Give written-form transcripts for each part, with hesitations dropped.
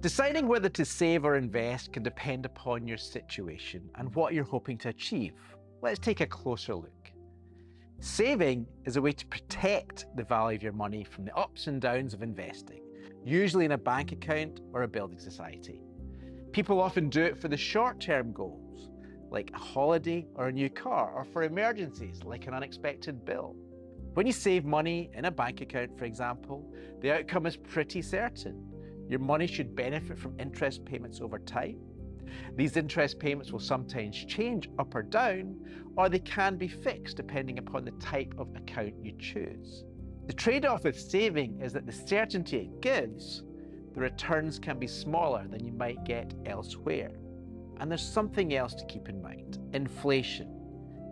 Deciding whether to save or invest can depend upon your situation and what you're hoping to achieve. Let's take a closer look. Saving is a way to protect the value of your money from the ups and downs of investing, usually in a bank account or a building society. People often do it for the short-term goals, like a holiday or a new car, or for emergencies, like an unexpected bill. When you save money in a bank account, for example, the outcome is pretty certain. Your money should benefit from interest payments over time. These interest payments will sometimes change up or down, or they can be fixed depending upon the type of account you choose. The trade-off with saving is that the certainty it gives, the returns can be smaller than you might get elsewhere. And there's something else to keep in mind: inflation.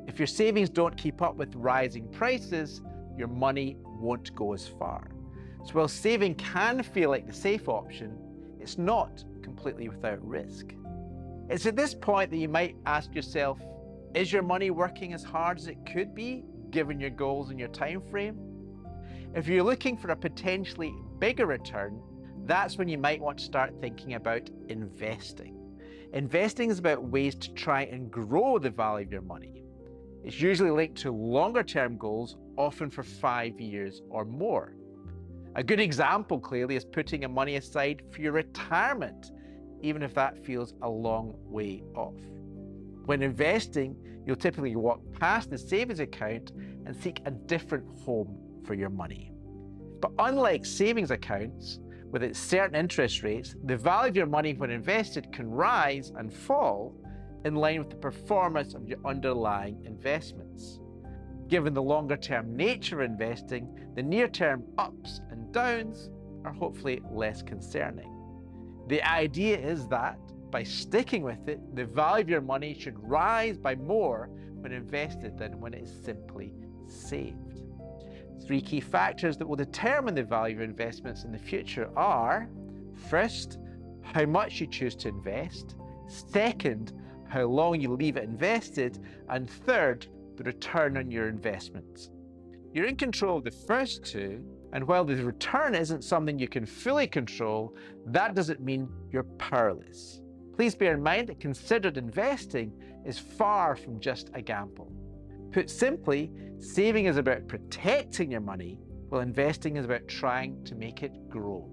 If your savings don't keep up with rising prices, your money won't go as far. So while saving can feel like the safe option, it's not completely without risk. It's at this point that you might ask yourself, is your money working as hard as it could be, given your goals and your time frame? If you're looking for a potentially bigger return, that's when you might want to start thinking about investing. Investing is about ways to try and grow the value of your money. It's usually linked to longer-term goals, often for 5 years or more. A good example, clearly, is putting your money aside for your retirement, even if that feels a long way off. When investing, you'll typically walk past the savings account and seek a different home for your money. But unlike savings accounts, with its certain interest rates, the value of your money when invested can rise and fall in line with the performance of your underlying investments. Given the longer-term nature of investing, the near-term ups and downs are hopefully less concerning. The idea is that, by sticking with it, the value of your money should rise by more when invested than when it is simply saved. 3 key factors that will determine the value of your investments in the future are: first, how much you choose to invest; second, how long you leave it invested; and third, the return on your investments. You're in control of the first two, and while the return isn't something you can fully control, that doesn't mean you're powerless. Please bear in mind that considered investing is far from just a gamble. Put simply, saving is about protecting your money, while investing is about trying to make it grow.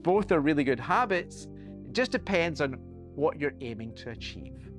Both are really good habits. It just depends on what you're aiming to achieve.